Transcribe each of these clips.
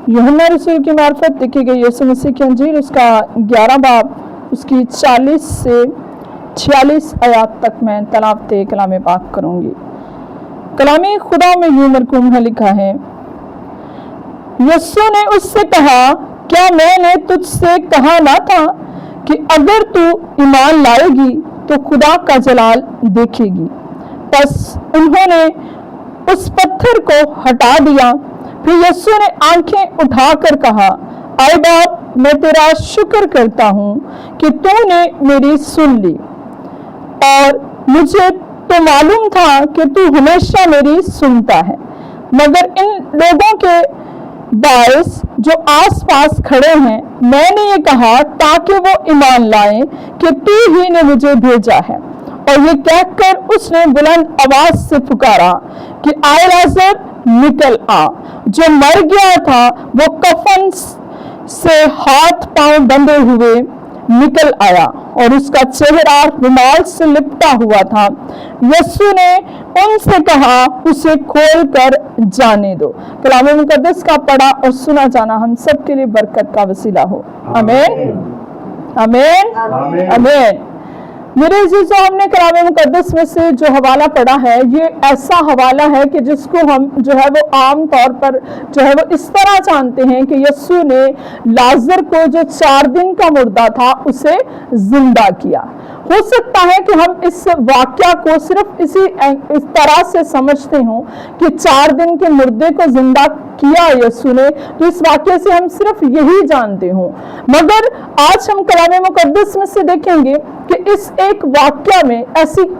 यूहन्ना रसूल की मार्फत लिखी गई यीशु मसीह की अंजील उसका 11 बाब उसकी 40 से 46 आयत तक मैं तलावत कलाम पाक करूंगी। कलाम खुदा में यूं मरकूम है लिखा है, यीशु ने उससे कहा, क्या मैंने तुझसे कहा ना था कि अगर तू ईमान लाएगी तो खुदा का जलाल देखेगी। बस उन्होंने उस पत्थर को हटा दिया। फिर यीशु ने आंखें उठाकर कहा, आए बाप, मैं तेरा शुक्र करता हूँ कि तूने मेरी सुन ली, और मुझे तो मालूम था कि तू हमेशा मेरी सुनता है, मगर इन लोगों के बायस जो आसपास खड़े हैं मैंने ये कहा ताकि वो ईमान लाएं कि तू ही ने मुझे भेजा है। और ये कहकर उसने बुलंद आवाज से पुकारा कि आए लाजर, निकल आ। जो मर गया था वो कफन से हाथ पांव बंधे हुए निकल आया और उसका चेहरा रुमाल से लिपटा हुआ था। यीशु ने उनसे कहा, उसे खोल कर जाने दो। कलाम मुकद्दस का पढ़ा और सुना जाना हम सब के लिए बरकत का वसीला हो। आमीन, आमीन, आमीन। मेरे अजीजों, हमने कलाम मुकद्दस में से जो हवाला पढ़ा है, ये ऐसा हवाला है कि जिसको हम जो है वो आम तौर पर जो है वो इस तरह जानते हैं कि यीशु ने लाजर को जो 4 दिन का मुर्दा था उसे जिंदा किया। हो सकता है कि हम इस वाक्या को सिर्फ इस तरह से समझते हों कि 4 दिन के मुर्दे को जिंदा किया यीशु ने, तो इस वाक्य से हम सिर्फ यही जानते हों। मगर आज हम कलाम मुकद्दस में से देखेंगे कि इस एक वाक्य में ऐसी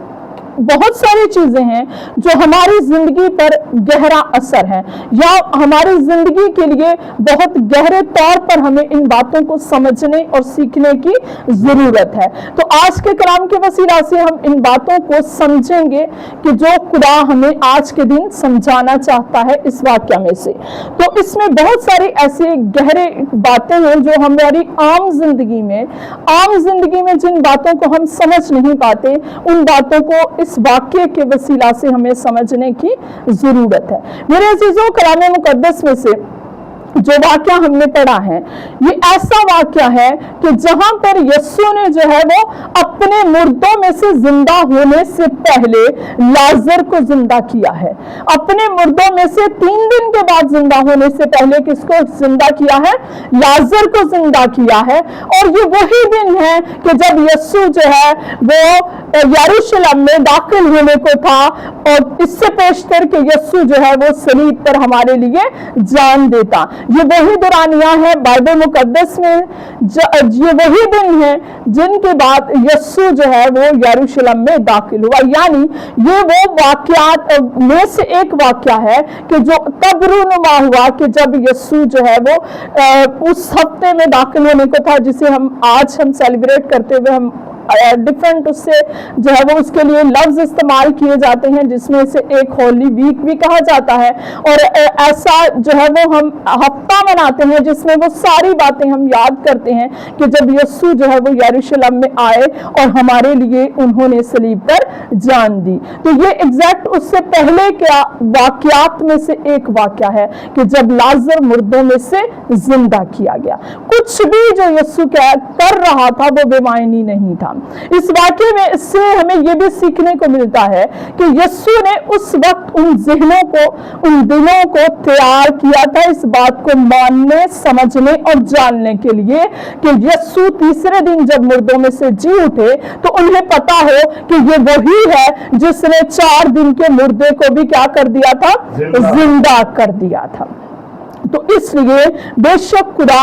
बहुत सारी चीजें हैं जो हमारी जिंदगी पर गहरा असर है, या हमारी जिंदगी के लिए बहुत गहरे तौर पर हमें इन बातों को समझने और सीखने की जरूरत है। तो आज के कलाम के वसीला से हम इन बातों को समझेंगे कि जो खुदा हमें आज के दिन समझाना चाहता है इस वाक्य में से। तो इसमें बहुत सारी ऐसी गहरे बातें हैं जो हमारी आम जिंदगी में जिन बातों को हम समझ नहीं पाते, उन बातों को इस वाक्य के वसीला से हमें समझने की जरूरत है। मेरे अजीजों, कलाम मुकद्दस में से जो वाक्य हमने पढ़ा है, ये ऐसा वाक्य है कि जहां पर यीशु ने जो है वो अपने मुर्दों में से जिंदा होने से पहले लाजर को जिंदा किया है। अपने मुर्दों में से 3 दिन के बाद जिंदा होने से पहले किसको जिंदा किया है? लाजर को जिंदा किया है। और ये वही दिन है कि जब यीशु जो है वो यरूशलेम में दाखिल होने को था, और इससे पेशतर के यीशु जो है वो सलीब पर हमारे लिए जान देता। ये वही दुरानियां है बाइबल मुकद्दस में, ये वही दिन है जिनके बाद यीशु जो है वो यरूशलेम में दाखिल हुआ। यानी ये वो वाकयात में से एक वाकया है कि जो तब रूनुमा हुआ कि जब यीशु जो है वो उस हफ्ते में दाखिल होने को था, जिसे हम सेलिब्रेट करते हुए हम डिफरेंट उससे जो है वो उसके लिए लफ्ज इस्तेमाल किए जाते हैं, जिसमें से एक होली वीक भी कहा जाता है। और ऐसा जो है वो हम हफ्ता मनाते हैं जिसमें वो सारी बातें हम याद करते हैं कि जब यीशु जो है वो यरूशलेम में आए और हमारे लिए उन्होंने सलीब पर जान दी। तो ये एग्जैक्ट उससे पहले क्या वाकयात में से एक वाकया है कि जब लाजर मुर्दों में से जिंदा किया गया। कुछ भी जो यीशु कर रहा था वो बेमायनी नहीं था। इस वाक्य में इससे हमें यह भी सीखने को मिलता है कि यीशु ने उस वक्त उन ज़हनों को, उन दिलों को तैयार किया था इस बात को मानने, समझने और जानने के लिए कि यीशु तीसरे दिन जब मुर्दों में से जी उठे तो उन्हें पता हो कि ये वही है जिसने 4 दिन के मुर्दे को भी क्या कर दिया था? जिंदा कर दिया था। तो इसलिए बेशक खुदा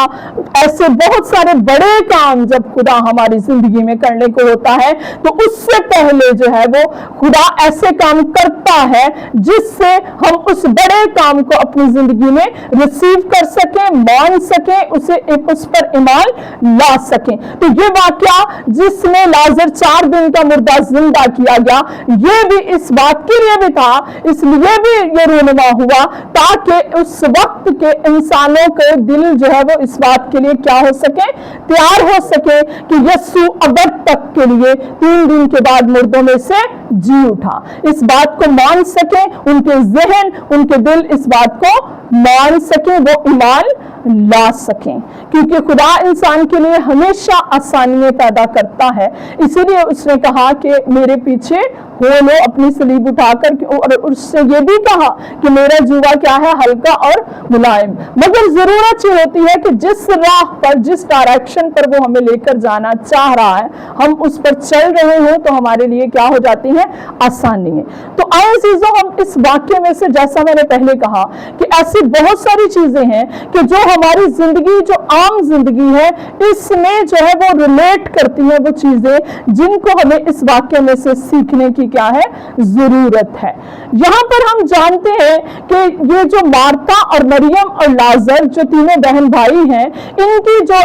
ऐसे बहुत सारे बड़े काम जब खुदा हमारी जिंदगी में करने को होता है तो उससे पहले जो है वो खुदा ऐसे काम करता है जिससे हम उस बड़े काम को अपनी जिंदगी में रिसीव कर सकें, मान सकें, उस पर ईमान ला सकें। तो ये वाकया जिसमें लाजर 4 दिन का मुर्दा जिंदा किया गया, ये भी इस बात के लिए भी था, इसलिए भी ये रूनुमा हुआ ताकि उस वक्त के इंसानों के दिल जो है वो इस बात के लिए क्या हो सके, तैयार हो सके कि यीशु अब तक के लिए 3 दिन के बाद मुर्दों में से जी उठा। इस बात को मान सके, उनके जहन, उनके दिल इस बात को मान सके, वो ईमान ला सकें, क्योंकि खुदा इंसान के लिए हमेशा आसानियां पैदा करता है। इसीलिए उसने कहा कि मेरे पीछे हो लो अपनी सलीब उठाकर, और उससे ये भी कहा कि मेरा जुआ क्या है, हल्का और मुलायम। मगर जरूरत ये होती है कि जिस राह पर, जिस डायरेक्शन पर वो हमें लेकर जाना चाह रहा है, हम उस पर चल रहे हो तो हमारे लिए क्या हो जाती है, आसानी है। तो आए अज़ीज़ों, हम इस वाक्य में से, जैसा मैंने पहले कहा कि ऐसी बहुत सारी चीजें हैं कि जो हमारी जिंदगी, जो आम जिंदगी है, इसमें जो है वो रिलेट करती है, वो चीजें जिनको हमें इस वाक्य में से सीखने की क्या है, जरूरत है। यहां पर हम जानते हैं कि ये जो मार्था और मरियम और लाजर, जो तीनों बहन भाई हैं, इनकी जो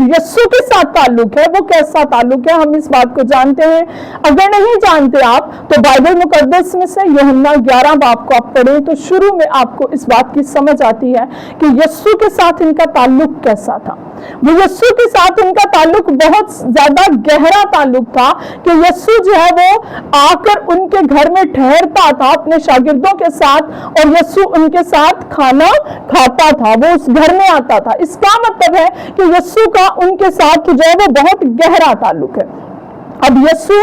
यस्सु के साथ ताल्लुक है, वो कैसा ताल्लुक है, हम इस बात को जानते हैं। अगर नहीं जानते आप, तो बाइबल मुकद्दस में से यूहन्ना 11 बाब को आप पढ़ें तो शुरू में आपको इस बात की समझ आती है कि यस्सु के साथ इनका ताल्लुक कैसा था। वो यस्सु के साथ इनका ताल्लुक बहुत ज्यादा गहरा ताल्लुक था कि यस्सु जो है वो आकर उनके घर में ठहरता था अपने शागिर्दों के साथ, और यस्सु उनके साथ खाना खाता था, वो उस घर में आता था। इसका मतलब है कि यस्सु का उनके साथ जो है वो बहुत गहरा ताल्लुक है। अब यस्सु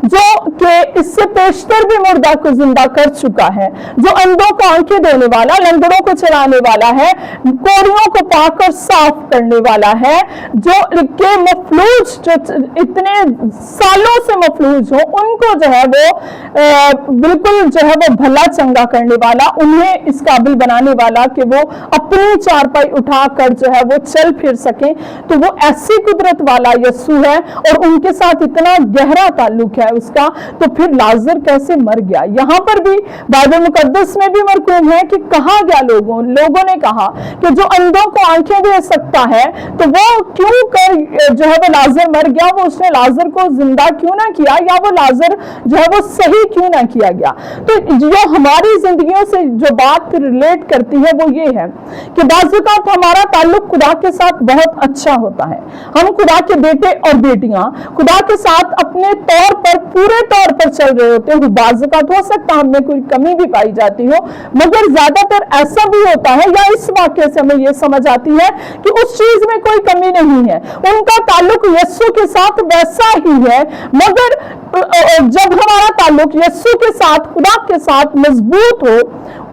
जो कि इससे पेशतर भी मुर्दा को जिंदा कर चुका है, जो अंधों को आंखें देने वाला, लंगड़ों को चलाने वाला है, कोढ़ियों को पाकर साफ करने वाला है, जो के मफलूज, जो इतने सालों से मफलूज हो, उनको जो है वो बिल्कुल जो है वो भला चंगा करने वाला, उन्हें इस काबिल बनाने वाला कि वो अपनी चारपाई उठाकर जो है वो चल फिर सके। तो वो ऐसी कुदरत वाला यस्सु है और उनके साथ इतना गहरा ताल्लुक है उसका। तो फिर लाजर कैसे मर गया, यहां पर भी बाइबल मुकद्दस में भी मरकूम है कि कहा गया, लोगों ने कहा कि जो अंधों को आंखें दे सकता है, तो वो क्यों कर जो है वो लाजर मर गया, वो उसने लाजर को जिंदा क्यों ना किया, या वो लाजर जो है वो सही क्यों ना किया गया। तो जो हमारी जिंदगियों से जो बात रिलेट करती है वो ये है कि बाज़ औक़ात हमारा ताल्लुक खुदा के साथ बहुत अच्छा होता है, हम खुदा के बेटे और बेटियां खुदा के साथ अपने तौर पर, पूरे तौर पर चल रहे होते हैं। बाज़ औक़ात हो सकता है हमें कोई कमी भी पाई जाती हो, मगर ज्यादातर ऐसा भी होता है, या इस वाक्य से हमें ये समझ आती है कि उस चीज में कोई कमी नहीं है, उनका ताल्लुक यस्सु के साथ वैसा ही है। मगर जब हमारा ताल्लुक यस्सु के साथ, खुदा के साथ मजबूत हो,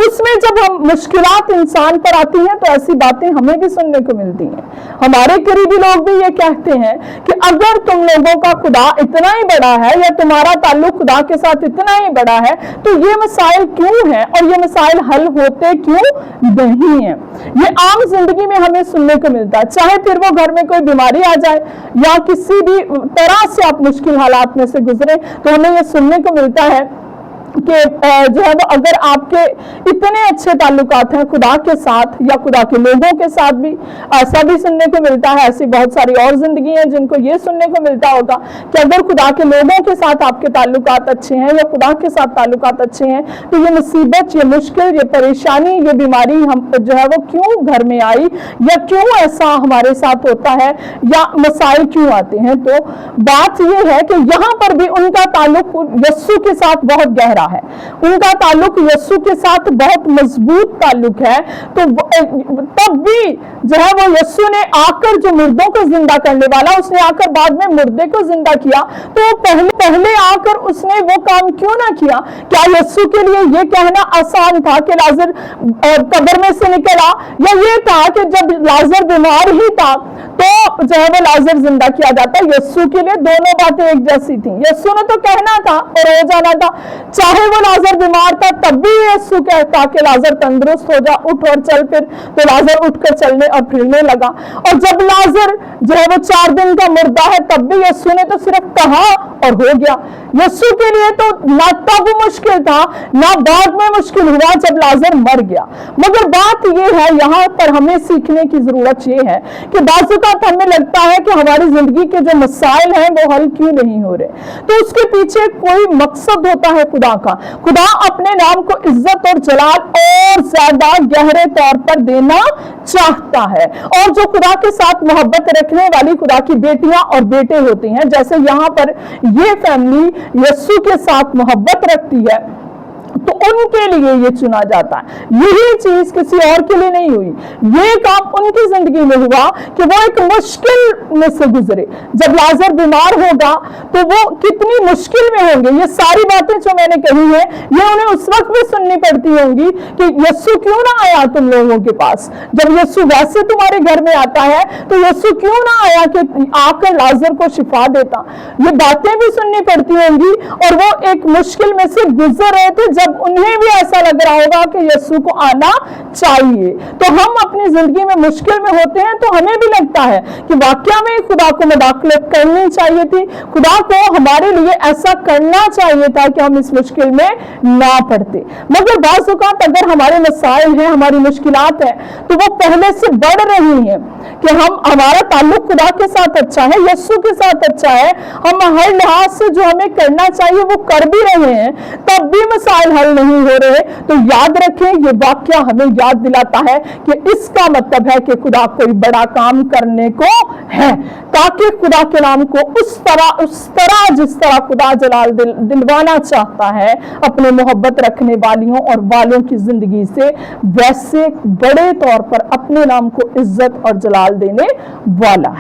उसमें जब हम मुश्किलात इंसान पर आती हैं तो ऐसी बातें हमें भी सुनने को मिलती हैं। हमारे करीबी लोग भी ये कहते हैं कि अगर तुम लोगों का खुदा इतना ही बड़ा है, या तुम्हारा ताल्लुक खुदा के साथ इतना ही बड़ा है, तो ये मसाइल क्यों हैं और ये मसाइल हल होते क्यों नहीं हैं। ये आम जिंदगी में हमें सुनने को मिलता है, चाहे फिर वो घर में कोई बीमारी आ जाए या किसी भी तरह से आप मुश्किल हालात में से गुजरे, तो हमें ये सुनने को मिलता है कि जो है वो अगर आपके इतने अच्छे ताल्लुकात हैं खुदा के साथ या खुदा के लोगों के साथ भी, ऐसा भी सुनने को मिलता है। ऐसी बहुत सारी और जिंदगी हैं जिनको ये सुनने को मिलता होगा कि अगर खुदा के लोगों के साथ आपके ताल्लुकात अच्छे हैं या खुदा के साथ ताल्लुकात अच्छे हैं, तो ये मुसीबत, ये मुश्किल, ये परेशानी, ये बीमारी हम जो है वो क्यों घर में आई, या क्यों ऐसा हमारे साथ होता है, या मसाइल क्यों आते हैं। तो बात ये है कि यहाँ पर भी उनका ताल्लुक यस्सु के साथ बहुत गहरा है, उनका ताल्लुक यस्सु के साथ बहुत मजबूत ताल्लुक है। तो तब भी जो है वो यस्सु ने आकर, जो मुर्दों को जिंदा करने वाला, उसने आकर बाद में मुर्दे को जिंदा किया, तो पहले आकर उसने वो काम क्यों ना किया। क्या यस्सु के लिए ये कहना आसान था कि लाजर कब्र में से निकला, या ये था कि जब लाजर बीमार ही था तो जो है वो लाजर जिंदा किया जाता। यस्सु के लिए दोनों बातें एक जैसी थी। यस्सु ने तो कहना था और हो जाना था, चाहे वो लाजर बीमार था तब भी यस्सु कहता कि लाजर तंदुरुस्त हो जा, उठ और चल फिर, तो लाजर उठकर चलने और फिरने लगा। और जब लाजर जो है वो 4 दिन का मुर्दा है, तब भी यस्सु ने तो सिर्फ कहा और हो गया। यस्सु के लिए तो ना तब मुश्किल था ना बाद में मुश्किल हुआ जब लाजर मर गया। मगर बात ये है, यहाँ पर हमें सीखने की जरूरत ये है कि बाज़ औक़ात हमें लगता है कि हमारी जिंदगी के जो मसाइल हैं वो हल क्यों नहीं हो रहे, तो उसके पीछे कोई मकसद होता है खुदा का। खुदा अपने नाम को इज्जत और जलाल और ज्यादा गहरे तौर पर देना चाहता है, और जो खुदा के साथ मोहब्बत रखने वाली खुदा की बेटियां और बेटे होते हैं, जैसे यहाँ पर ये फैमिली यस्सु के साथ मोहब्बत रखती है, तो उनके लिए ये चुना जाता है। यही चीज किसी और के लिए नहीं हुई। ये काम उनकी जिंदगी में हुआ कि वो एक मुश्किल में से गुजरे। जब लाजर बीमार होगा तो वो कितनी मुश्किल में होंगे। ये सारी बातें जो मैंने कही है ये उन्हें उस वक्त भी सुननी पड़ती होंगी कि यीशु क्यों ना आया तुम लोगों के पास। जब यीशु वैसे तुम्हारे घर में आता है तो यीशु क्यों ना आया कि आकर लाजर को शिफा देता। ये बातें भी सुननी पड़ती होंगी और वो एक मुश्किल में से गुजर रहे थे जब उन्हें भी ऐसा लग रहा होगा कि यीशु को आना चाहिए। तो हम अपनी जिंदगी में मुश्किल में होते हैं तो हमें भी लगता है कि वाकया में खुदा को मुदाखलत करनी चाहिए थी, खुदा को हमारे लिए ऐसा करना चाहिए था कि हम इस मुश्किल में ना पड़ते। मगर बाज़ औक़ात अगर हमारे मसाइल हैं, हमारी मुश्किलात हैं, तो वो पहले से बढ़ रही हैं कि हमारा ताल्लुक खुदा के साथ अच्छा है, यीशु के साथ अच्छा है, हम हर लिहाज से जो हमें करना चाहिए वो कर भी रहे हैं, तब भी मसाइल हल नहीं हो रहे। तो याद रखें, ये वाक्य हमें याद दिलाता है कि इसका मतलब है कि खुदा कोई बड़ा काम करने को है, ताकि खुदा के नाम को उस तरह जिस तरह खुदा जलाल दिलवाना चाहता है अपने मोहब्बत रखने वालियों और वालों की जिंदगी से, वैसे बड़े तौर पर अपने नाम को इज्जत और जलाल देने वाला है।